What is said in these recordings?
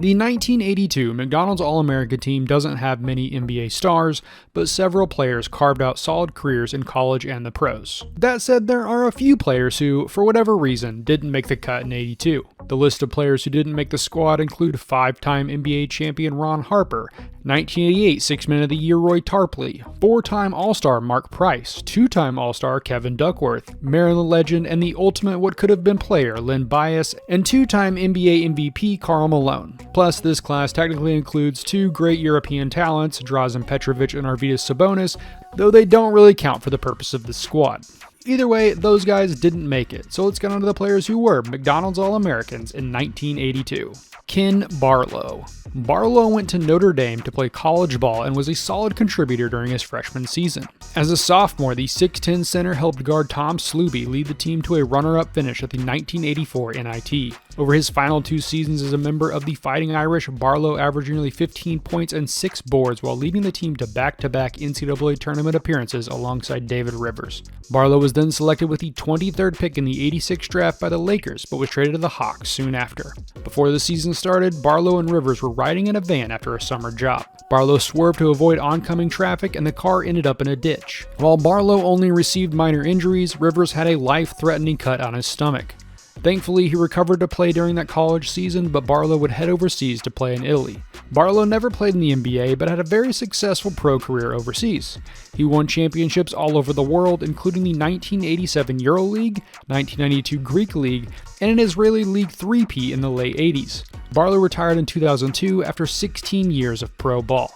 The 1982 McDonald's All-America team doesn't have many NBA stars, but several players carved out solid careers in college and the pros. That said, there are a few players who, for whatever reason, didn't make the cut in '82. The list of players who didn't make the squad include 5-time NBA champion Ron Harper, 1988 Six-Man of the Year Roy Tarpley, 4-time All-Star Mark Price, 2-time All-Star Kevin Duckworth, Maryland legend and the ultimate what could have been player Len Bias, and 2-time NBA MVP Karl Malone. Plus, this class technically includes 2 great European talents, Drazen Petrovic and Arvydas Sabonis, though they don't really count for the purpose of this squad. Either way, those guys didn't make it, so let's get on to the players who were McDonald's All-Americans in 1982. Ken Barlow. Barlow went to Notre Dame to play college ball and was a solid contributor during his freshman season. As a sophomore, the 6'10 center helped guard Tom Sluby lead the team to a runner-up finish at the 1984 NIT. Over his final 2 seasons as a member of the Fighting Irish, Barlow averaged nearly 15 points and 6 boards while leading the team to back-to-back NCAA tournament appearances alongside David Rivers. Barlow was then selected with the 23rd pick in the '86 draft by the Lakers, but was traded to the Hawks soon after. Before the season started, Barlow and Rivers were riding in a van after a summer job. Barlow swerved to avoid oncoming traffic and the car ended up in a ditch. While Barlow only received minor injuries, Rivers had a life-threatening cut on his stomach. Thankfully, he recovered to play during that college season, but Barlow would head overseas to play in Italy. Barlow never played in the NBA, but had a very successful pro career overseas. He won championships all over the world, including the 1987 EuroLeague, 1992 Greek League, and an Israeli League three-peat in the late 80s. Barlow retired in 2002 after 16 years of pro ball.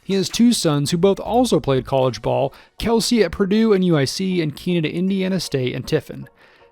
He has 2 sons who both also played college ball, Kelsey at Purdue and UIC, and Keenan at Indiana State and Tiffin.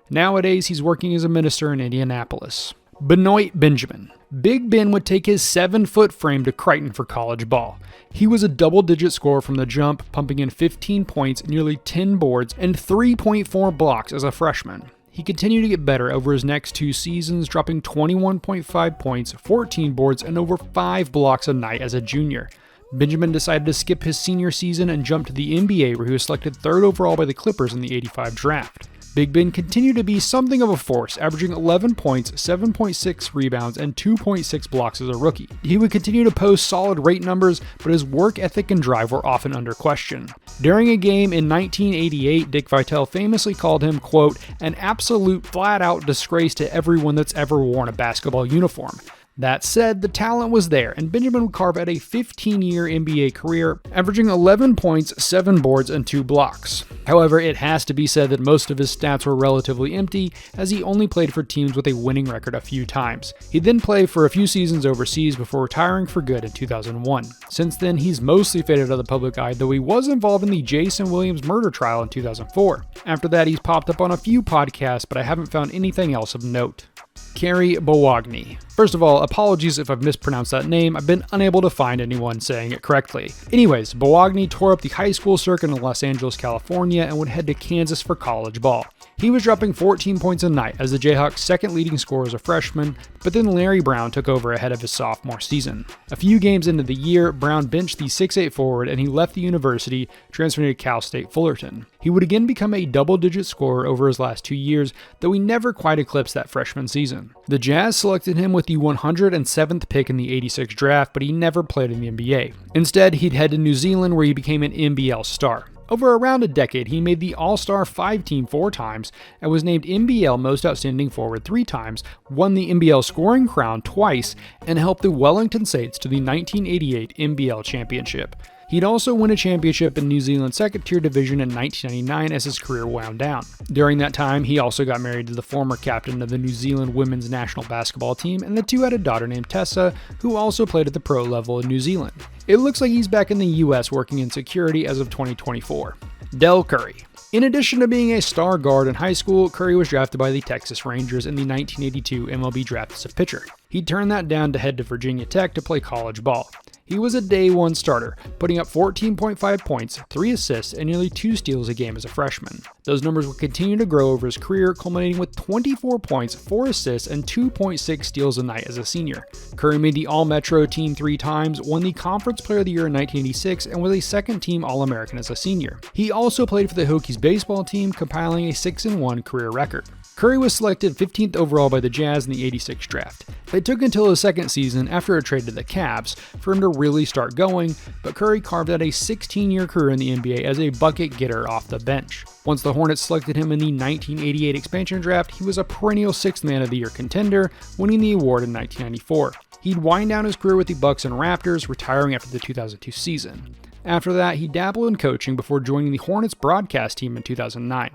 Nowadays, he's working as a minister in Indianapolis. Benoit Benjamin. Big Ben would take his 7-foot frame to Crichton for college ball. He was a double-digit scorer from the jump, pumping in 15 points, nearly 10 boards, and 3.4 blocks as a freshman. He continued to get better over his next 2 seasons, dropping 21.5 points, 14 boards, and over 5 blocks a night as a junior. Benjamin decided to skip his senior season and jump to the NBA, where he was selected 3rd overall by the Clippers in the '85 draft. Big Ben continued to be something of a force, averaging 11 points, 7.6 rebounds, and 2.6 blocks as a rookie. He would continue to post solid rate numbers, but his work ethic and drive were often under question. During a game in 1988, Dick Vitale famously called him, quote, an absolute flat-out disgrace to everyone that's ever worn a basketball uniform. That said, the talent was there, and Benjamin would carve out a 15-year NBA career, averaging 11 points, 7 boards, and 2 blocks. However, it has to be said that most of his stats were relatively empty, as he only played for teams with a winning record a few times. He then played for a few seasons overseas before retiring for good in 2001. Since then, he's mostly faded out of the public eye, though he was involved in the Jason Williams murder trial in 2004. After that, he's popped up on a few podcasts, but I haven't found anything else of note. Kerry Boagni. First of all, apologies if I've mispronounced that name. I've been unable to find anyone saying it correctly. Anyways, Boagni tore up the high school circuit in Los Angeles, California, and would head to Kansas for college ball. He was dropping 14 points a night as the Jayhawks' second leading scorer as a freshman, but then Larry Brown took over ahead of his sophomore season. A few games into the year, Brown benched the 6'8 forward and he left the university, transferring to Cal State Fullerton. He would again become a double-digit scorer over his last 2 years, though he never quite eclipsed that freshman season. The Jazz selected him with the 107th pick in the '86 draft, but he never played in the NBA. Instead, he'd head to New Zealand where he became an NBL star. Over around a decade, he made the All-Star 5 team 4 times and was named NBL Most Outstanding Forward 3 times, won the NBL scoring crown twice, and helped the Wellington Saints to the 1988 NBL championship. He'd also win a championship in New Zealand's second-tier division in 1999 as his career wound down. During that time, he also got married to the former captain of the New Zealand women's national basketball team, and the two had a daughter named Tessa, who also played at the pro level in New Zealand. It looks like he's back in the US working in security as of 2024. Dell Curry. In addition to being a star guard in high school, Curry was drafted by the Texas Rangers in the 1982 MLB draft as a pitcher. He turned that down to head to Virginia Tech to play college ball. He was a day one starter, putting up 14.5 points, 3 assists, and nearly 2 steals a game as a freshman. Those numbers would continue to grow over his career, culminating with 24 points, 4 assists, and 2.6 steals a night as a senior. Curry made the All-Metro team 3 times, won the Conference Player of the Year in 1986, and was a second-team All-American as a senior. He also played for the Hokies baseball team, compiling a 6-1 career record. Curry was selected 15th overall by the Jazz in the '86 draft. It took until his second season, after a trade to the Cavs, for him to really start going, but Curry carved out a 16-year career in the NBA as a bucket getter off the bench. Once the Hornets selected him in the 1988 expansion draft, he was a perennial Sixth Man of the Year contender, winning the award in 1994. He'd wind down his career with the Bucks and Raptors, retiring after the 2002 season. After that, he dabbled in coaching before joining the Hornets broadcast team in 2009.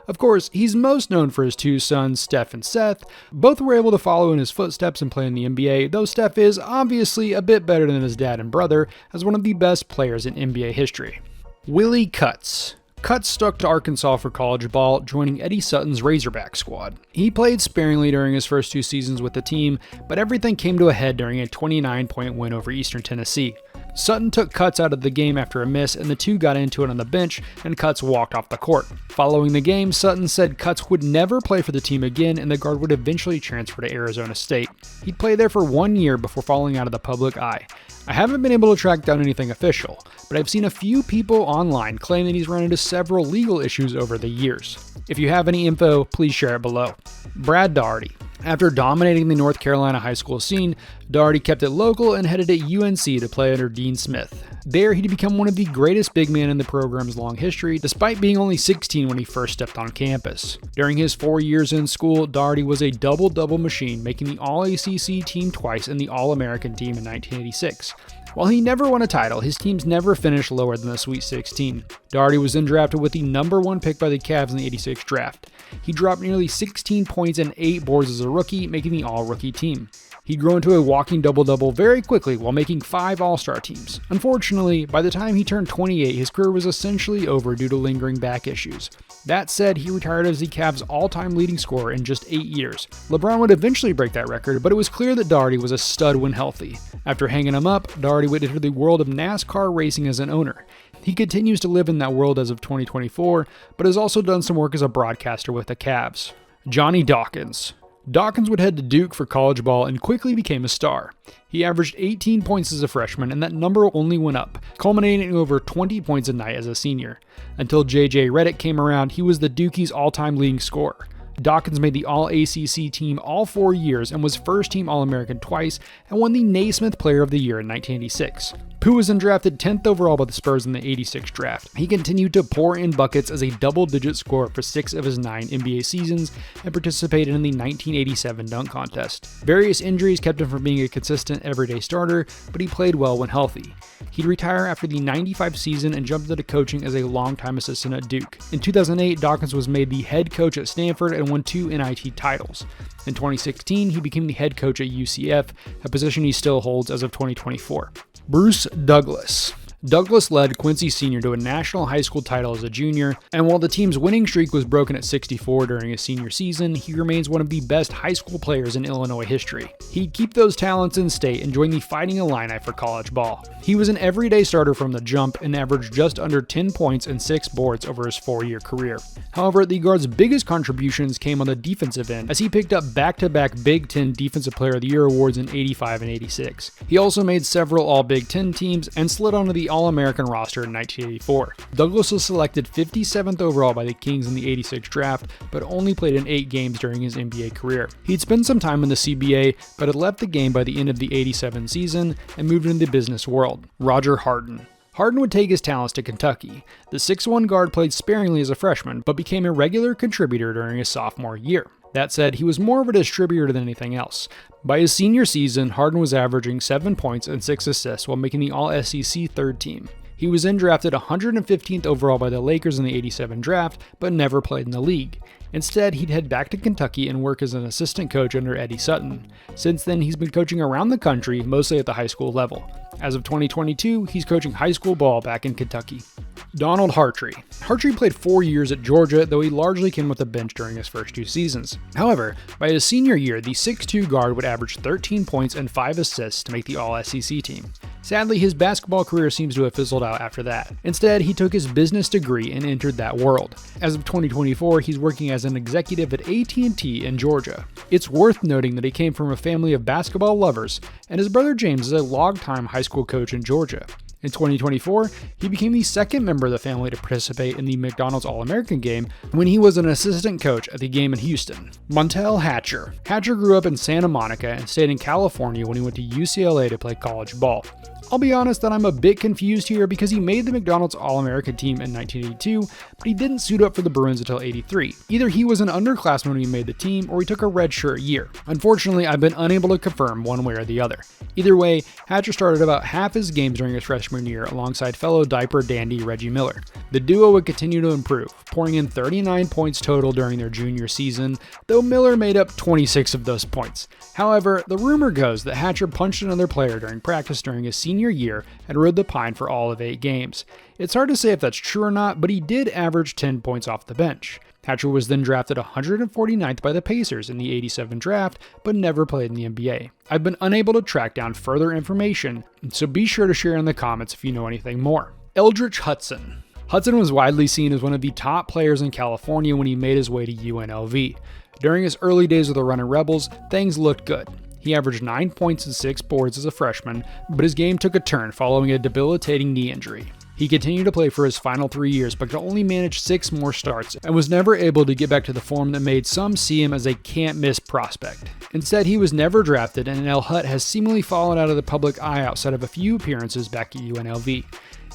Of course, he's most known for his two sons, Steph and Seth. Both were able to follow in his footsteps and play in the NBA, though Steph is obviously a bit better than his dad and brother, as one of the best players in NBA history. Willie Cutts. Cutts stuck to Arkansas for college ball, joining Eddie Sutton's Razorback squad. He played sparingly during his first 2 seasons with the team, but everything came to a head during a 29-point win over Eastern Tennessee. Sutton took Cutts out of the game after a miss, and the two got into it on the bench, and Cutts walked off the court. Following the game, Sutton said Cutts would never play for the team again, and the guard would eventually transfer to Arizona State. He'd play there for 1 year before falling out of the public eye. I haven't been able to track down anything official, but I've seen a few people online claim that he's run into several legal issues over the years. If you have any info, please share it below. Brad Daugherty. After dominating the North Carolina high school scene, Daugherty kept it local and headed to UNC to play under Dean Smith. There, he'd become one of the greatest big men in the program's long history, despite being only 16 when he first stepped on campus. During his 4 years in school, Daugherty was a double-double machine, making the All-ACC team twice and the All-American team in 1986. While he never won a title, his teams never finished lower than the Sweet 16. Daugherty was then drafted with the number 1 pick by the Cavs in the '86 draft. He dropped nearly 16 points and 8 boards as a rookie, making the all-rookie team. He'd grow into a walking double-double very quickly while making 5 All-Star teams. Unfortunately, by the time he turned 28, his career was essentially over due to lingering back issues. That said, he retired as the Cavs' all-time leading scorer in just 8 years. LeBron would eventually break that record, but it was clear that Daugherty was a stud when healthy. After hanging him up, Daugherty would enter the world of NASCAR racing as an owner. He continues to live in that world as of 2024, but has also done some work as a broadcaster with the Cavs. Johnny Dawkins. Dawkins would head to Duke for college ball and quickly became a star. He averaged 18 points as a freshman, and that number only went up, culminating in over 20 points a night as a senior. Until J.J. Redick came around, he was the Dukies' all-time leading scorer. Dawkins made the All-ACC team all 4 years and was first-team All-American twice and won the Naismith Player of the Year in 1986. Pooh was then drafted 10th overall by the Spurs in the '86 draft. He continued to pour in buckets as a double-digit scorer for 6 of his 9 NBA seasons and participated in the 1987 dunk contest. Various injuries kept him from being a consistent everyday starter, but he played well when healthy. He'd retire after the '95 season and jumped into coaching as a longtime assistant at Duke. In 2008, Dawkins was made the head coach at Stanford and won 2 NIT titles. In 2016, he became the head coach at UCF, a position he still holds as of 2024. Bruce Douglas. Douglas led Quincy Sr. to a national high school title as a junior, and while the team's winning streak was broken at 64 during his senior season, he remains one of the best high school players in Illinois history. He'd keep those talents in state and join the Fighting Illini for college ball. He was an everyday starter from the jump and averaged just under 10 points and 6 boards over his 4-year career. However, the guard's biggest contributions came on the defensive end, as he picked up back-to-back Big Ten Defensive Player of the Year awards in '85 and '86. He also made several All-Big Ten teams and slid onto the All-American roster in 1984. Douglas was selected 57th overall by the Kings in the '86 draft, but only played in 8 games during his NBA career. He'd spent some time in the CBA, but had left the game by the end of the '87 season and moved into the business world. Roger Harden. Harden would take his talents to Kentucky. The 6'1" guard played sparingly as a freshman, but became a regular contributor during his sophomore year. That said, he was more of a distributor than anything else. By his senior season, Harden was averaging 7 points and 6 assists while making the All-SEC third team. He was then drafted 115th overall by the Lakers in the '87 draft, but never played in the league. Instead, he'd head back to Kentucky and work as an assistant coach under Eddie Sutton. Since then, he's been coaching around the country, mostly at the high school level. As of 2022, he's coaching high school ball back in Kentucky. Donald Hartry. Hartry played 4 years at Georgia, though he largely came with the bench during his first 2 seasons. However, by his senior year, the 6'2" guard would average 13 points and 5 assists to make the All-SEC team. Sadly, his basketball career seems to have fizzled out after that. Instead, he took his business degree and entered that world. As of 2024, he's working as an executive at AT&T in Georgia. It's worth noting that he came from a family of basketball lovers, and his brother James is a longtime high school coach in Georgia. In 2024, he became the second member of the family to participate in the McDonald's All-American game when he was an assistant coach at the game in Houston. Montel Hatcher. Hatcher grew up in Santa Monica and stayed in California when he went to UCLA to play college ball. I'll be honest that I'm a bit confused here because he made the McDonald's All-American team in 1982, but he didn't suit up for the Bruins until 83. Either he was an underclassman when he made the team, or he took a redshirt year. Unfortunately, I've been unable to confirm one way or the other. Either way, Hatcher started about half his games during his freshman year alongside fellow diaper dandy Reggie Miller. The duo would continue to improve, pouring in 39 points total during their junior season, though Miller made up 26 of those points. However, the rumor goes that Hatcher punched another player during practice during his senior year and rode the pine for all of 8 games. It's hard to say if that's true or not, but he did average 10 points off the bench. Hatcher was then drafted 149th by the Pacers in the 87 draft, but never played in the NBA. I've been unable to track down further information, so be sure to share in the comments if you know anything more. Eldridge Hudson. Hudson was widely seen as one of the top players in California when he made his way to UNLV. During his early days with the Running Rebels, things looked good. He averaged 9 points and 6 boards as a freshman, but his game took a turn following a debilitating knee injury. He continued to play for his final 3 years, but could only manage 6 more starts and was never able to get back to the form that made some see him as a can't-miss prospect. Instead, he was never drafted, and El Hut has seemingly fallen out of the public eye outside of a few appearances back at UNLV.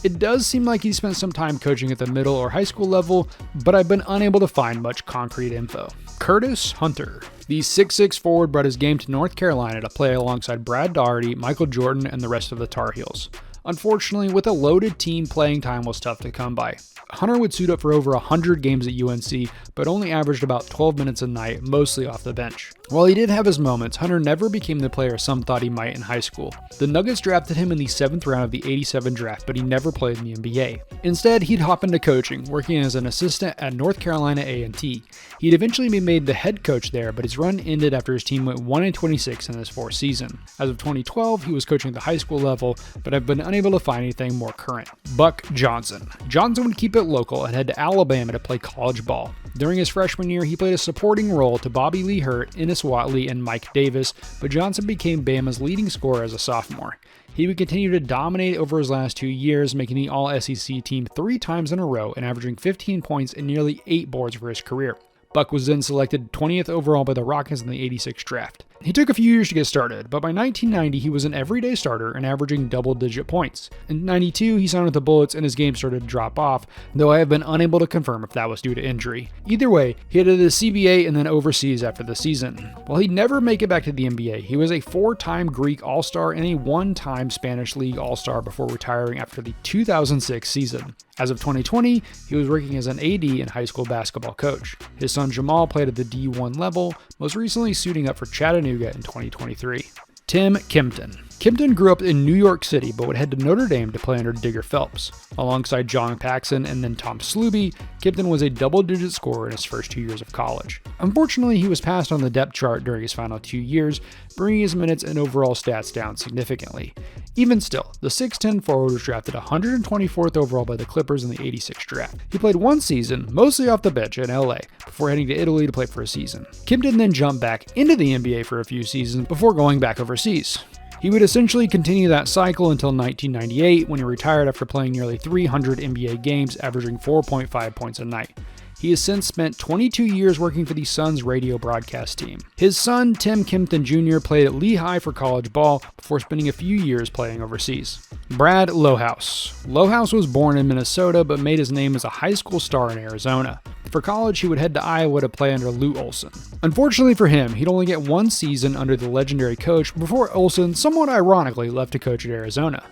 It does seem like he spent some time coaching at the middle or high school level, but I've been unable to find much concrete info. Curtis Hunter. The 6'6" forward brought his game to North Carolina to play alongside Brad Daugherty, Michael Jordan, and the rest of the Tar Heels. Unfortunately, with a loaded team, playing time was tough to come by. Hunter would suit up for over 100 games at UNC, but only averaged about 12 minutes a night, mostly off the bench. While he did have his moments, Hunter never became the player some thought he might in high school. The Nuggets drafted him in the 7th round of the 87 draft, but he never played in the NBA. Instead, he'd hop into coaching, working as an assistant at North Carolina A&T. He'd eventually be made the head coach there, but his run ended after his team went 1-26 in his 4th season. As of 2012, he was coaching at the high school level, but I've been unable to find anything more current. Buck Johnson. Johnson would keep it local and head to Alabama to play college ball. During his freshman year, he played a supporting role to Bobby Lee Hurt, Ennis Watley, and Mike Davis, but Johnson became Bama's leading scorer as a sophomore. He would continue to dominate over his last 2 years, making the All-SEC team 3 times in a row and averaging 15 points and nearly 8 boards for his career. Buck was then selected 20th overall by the Rockets in the 86 draft. He took a few years to get started, but by 1990 he was an everyday starter and averaging double-digit points. In 92 he signed with the Bullets and his game started to drop off, though I have been unable to confirm if that was due to injury. Either way, he headed to the CBA and then overseas after the season. While he'd never make it back to the NBA, he was a 4-time Greek All-Star and a 1-time Spanish League All-Star before retiring after the 2006 season. As of 2020, he was working as an AD and high school basketball coach. His son Jamal played at the D1 level, most recently suiting up for Chattanooga in 2023. Tim Kempton. Kempton grew up in New York City but would head to Notre Dame to play under Digger Phelps. Alongside John Paxson and then Tom Sluby, Kempton was a double-digit scorer in his first 2 years of college. Unfortunately, he was passed on the depth chart during his final 2 years, bringing his minutes and overall stats down significantly. Even still, the 6'10 forward was drafted 124th overall by the Clippers in the 86 draft. He played 1 season, mostly off the bench in LA, before heading to Italy to play for a season. Kempton then jumped back into the NBA for a few seasons before going back overseas. He would essentially continue that cycle until 1998 when he retired after playing nearly 300 NBA games, averaging 4.5 points a night. He has since spent 22 years working for the Suns radio broadcast team. His son, Tim Kempton Jr., played at Lehigh for college ball before spending a few years playing overseas. Brad Lohaus. Lohaus was born in Minnesota but made his name as a high school star in Arizona. For college, he would head to Iowa to play under Lou Olson. Unfortunately for him, he'd only get 1 season under the legendary coach before Olson, somewhat ironically, left to coach at Arizona.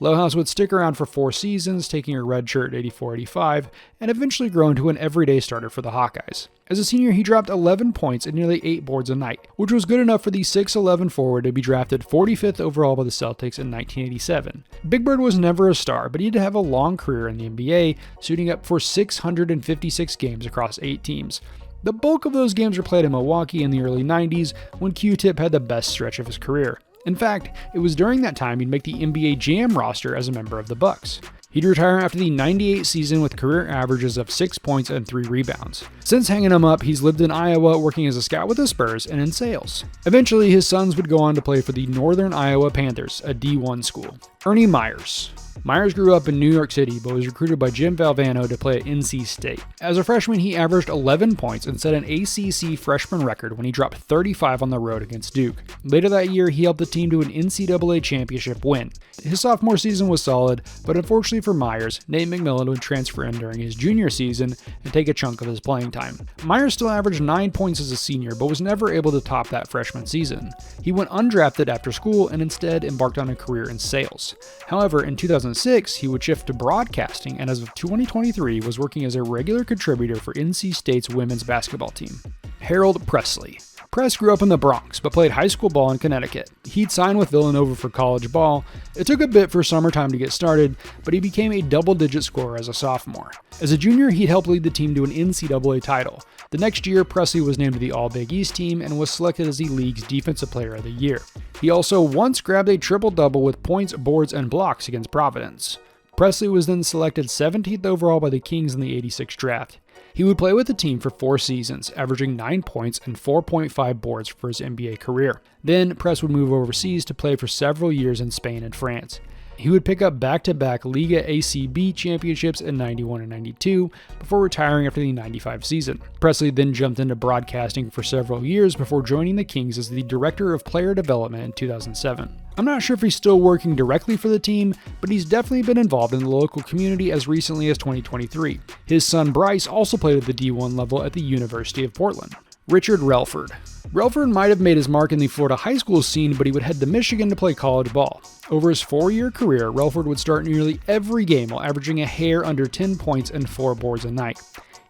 Lohaus would stick around for 4 seasons, taking a red shirt at 84-85, and eventually grow into an everyday starter for the Hawkeyes. As a senior, he dropped 11 points and nearly 8 boards a night, which was good enough for the 6'11 forward to be drafted 45th overall by the Celtics in 1987. Big Bird was never a star, but he did have a long career in the NBA, suiting up for 656 games across 8 teams. The bulk of those games were played in Milwaukee in the early 90s, when Q-Tip had the best stretch of his career. In fact, it was during that time he'd make the NBA Jam roster as a member of the Bucks. He'd retire after the 98 season with career averages of 6 points and 3 rebounds. Since hanging him up, he's lived in Iowa working as a scout with the Spurs and in sales. Eventually, his sons would go on to play for the Northern Iowa Panthers, a D1 school. Ernie Myers. Myers grew up in New York City, but was recruited by Jim Valvano to play at NC State. As a freshman, he averaged 11 points and set an ACC freshman record when he dropped 35 on the road against Duke. Later that year, he helped the team to an NCAA championship win. His sophomore season was solid, but unfortunately for Myers, Nate McMillan would transfer in during his junior season and take a chunk of his playing time. Myers still averaged 9 points as a senior, but was never able to top that freshman season. He went undrafted after school and instead embarked on a career in sales. However, in 2006, he would shift to broadcasting and as of 2023 was working as a regular contributor for NC State's women's basketball team. Harold Pressley. Press grew up in the Bronx, but played high school ball in Connecticut. He'd signed with Villanova for college ball. It took a bit for summertime to get started, but he became a double-digit scorer as a sophomore. As a junior, he'd helped lead the team to an NCAA title. The next year, Pressley was named to the All-Big East team and was selected as the league's Defensive Player of the Year. He also once grabbed a triple-double with points, boards, and blocks against Providence. Pressley was then selected 17th overall by the Kings in the '86 draft. He would play with the team for 4 seasons, averaging 9 points and 4.5 boards for his NBA career. Then, Press would move overseas to play for several years in Spain and France. He would pick up back-to-back Liga ACB championships in '91 and '92 before retiring after the '95 season. Pressley then jumped into broadcasting for several years before joining the Kings as the Director of Player Development in 2007. I'm not sure if he's still working directly for the team, but he's definitely been involved in the local community as recently as 2023. His son Bryce also played at the D1 level at the University of Portland. Richard Rellford. Rellford might have made his mark in the Florida high school scene, but he would head to Michigan to play college ball. Over his 4-year career, Rellford would start nearly every game while averaging a hair under 10 points and 4 boards a night.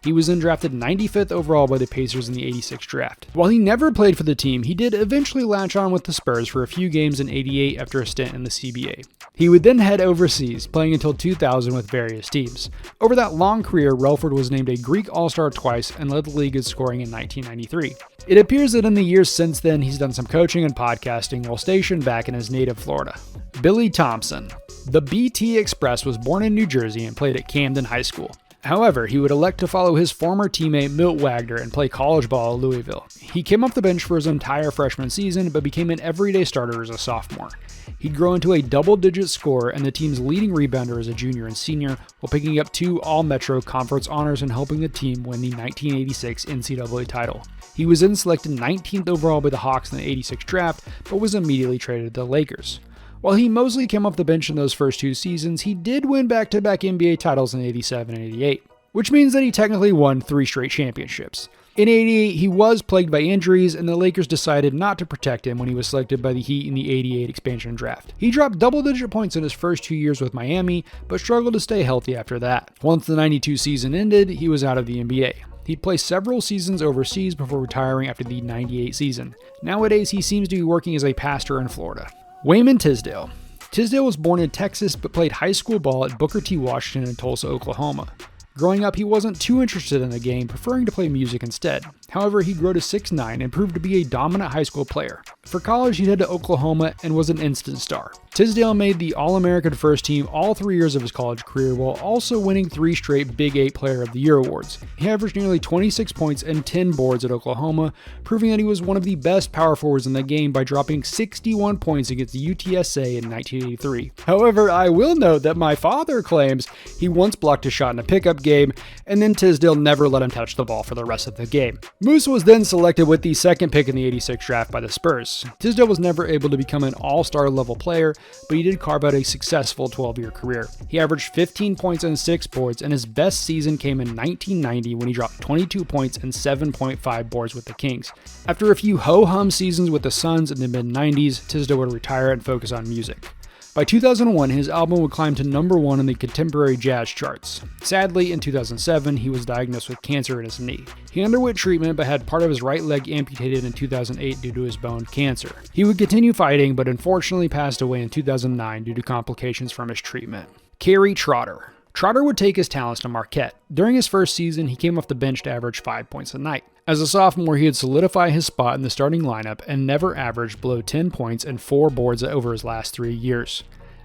He was then drafted 95th overall by the Pacers in the '86 draft. While he never played for the team, he did eventually latch on with the Spurs for a few games in '88 after a stint in the CBA. He would then head overseas, playing until 2000 with various teams. Over that long career, Rellford was named a Greek All-Star twice and led the league in scoring in 1993. It appears that in the years since then, he's done some coaching and podcasting while stationed back in his native Florida. Billy Thompson. The BT Express was born in New Jersey and played at Camden High School. However, he would elect to follow his former teammate Milt Wagner and play college ball at Louisville. He came off the bench for his entire freshman season, but became an everyday starter as a sophomore. He'd grow into a double-digit scorer and the team's leading rebounder as a junior and senior, while picking up 2 All-Metro Conference honors and helping the team win the 1986 NCAA title. He was then selected 19th overall by the Hawks in the '86 draft, but was immediately traded to the Lakers. While he mostly came off the bench in those first 2 seasons, he did win back-to-back NBA titles in '87 and '88, which means that he technically won 3 straight championships. In '88, he was plagued by injuries, and the Lakers decided not to protect him when he was selected by the Heat in the '88 expansion draft. He dropped double-digit points in his first 2 years with Miami, but struggled to stay healthy after that. Once the '92 season ended, he was out of the NBA. He'd play several seasons overseas before retiring after the '98 season. Nowadays, he seems to be working as a pastor in Florida. Wayman Tisdale. Tisdale was born in Texas but played high school ball at Booker T. Washington in Tulsa, Oklahoma. Growing up, he wasn't too interested in the game, preferring to play music instead. However, he grew to 6'9" and proved to be a dominant high school player. For college, he headed to Oklahoma and was an instant star. Tisdale made the All-American first team all 3 years of his college career while also winning 3 straight Big 8 Player of the Year awards. He averaged nearly 26 points and 10 boards at Oklahoma, proving that he was one of the best power forwards in the game by dropping 61 points against the UTSA in 1983. However, I will note that my father claims he once blocked a shot in a pickup game, and then Tisdale never let him touch the ball for the rest of the game. Moose was then selected with the 2nd pick in the '86 draft by the Spurs. Tisdale was never able to become an all-star level player, but he did carve out a successful 12-year career. He averaged 15 points and 6 boards, and his best season came in 1990 when he dropped 22 points and 7.5 boards with the Kings. After a few ho-hum seasons with the Suns in the mid-90s, Tisdale would retire and focus on music. By 2001, his album would climb to number 1 in the contemporary jazz charts. Sadly, in 2007, he was diagnosed with cancer in his knee. He underwent treatment but had part of his right leg amputated in 2008 due to his bone cancer. He would continue fighting but unfortunately passed away in 2009 due to complications from his treatment. Kerry Trotter. Trotter would take his talents to Marquette. During his first season, he came off the bench to average 5 points a night. As a sophomore, he had solidified his spot in the starting lineup and never averaged below 10 points and 4 boards over his last 3 years.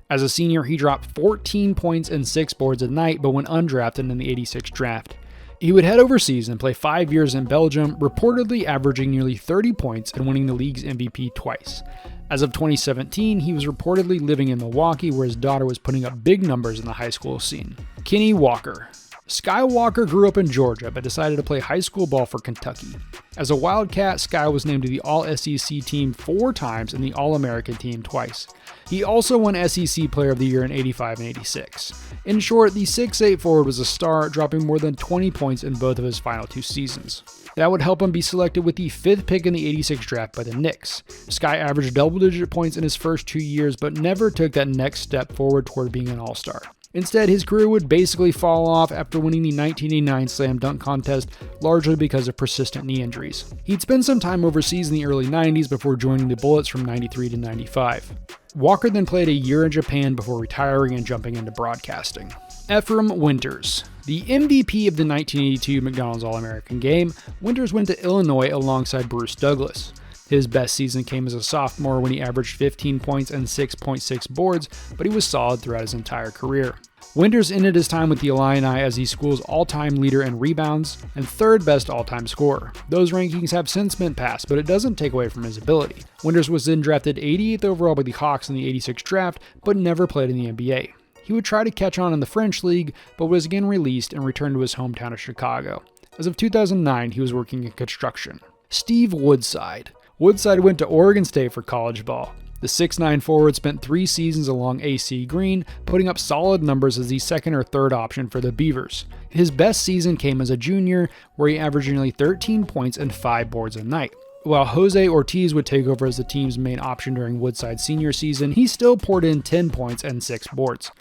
As a senior, he dropped 14 points and 6 boards a night but went undrafted in the '86 draft. He would head overseas and play 5 years in Belgium, reportedly averaging nearly 30 points and winning the league's MVP twice. As of 2017, he was reportedly living in Milwaukee, where his daughter was putting up big numbers in the high school scene. Kenny Walker. Sky Walker grew up in Georgia, but decided to play high school ball for Kentucky. As a Wildcat, Sky was named to the All-SEC team 4 times and the All-American team twice. He also won SEC Player of the Year in '85 and '86. In short, the 6'8" forward was a star, dropping more than 20 points in both of his final 2 seasons. That would help him be selected with the 5th pick in the '86 draft by the Knicks. Sky averaged double-digit points in his first 2 years, but never took that next step forward toward being an All-Star. Instead, his career would basically fall off after winning the 1989 Slam Dunk Contest, largely because of persistent knee injuries. He'd spend some time overseas in the early 90s before joining the Bullets from 93 to 95. Walker then played a year in Japan before retiring and jumping into broadcasting. Efrem Winters. The MVP of the 1982 McDonald's All-American game, Winters went to Illinois alongside Bruce Douglas. His best season came as a sophomore when he averaged 15 points and 6.6 boards, but he was solid throughout his entire career. Winters ended his time with the Illini as the school's all-time leader in rebounds and 3rd best all-time scorer. Those rankings have since been passed, but it doesn't take away from his ability. Winters was then drafted 88th overall by the Hawks in the '86 draft, but never played in the NBA. He would try to catch on in the French League, but was again released and returned to his hometown of Chicago. As of 2009, he was working in construction. Steve Woodside. Woodside went to Oregon State for college ball. The 6'9" forward spent 3 seasons along AC Green, putting up solid numbers as the 2nd or 3rd option for the Beavers. His best season came as a junior, where he averaged nearly 13 points and 5 boards a night. While Jose Ortiz would take over as the team's main option during Woodside's senior season, he still poured in 10 points and 6 boards.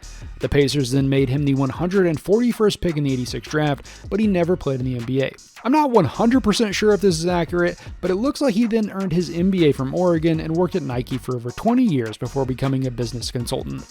The Pacers then made him the 141st pick in the '86 draft, but he never played in the NBA. I'm not 100% sure if this is accurate, but it looks like he then earned his MBA from Oregon and worked at Nike for over 20 years before becoming a business consultant.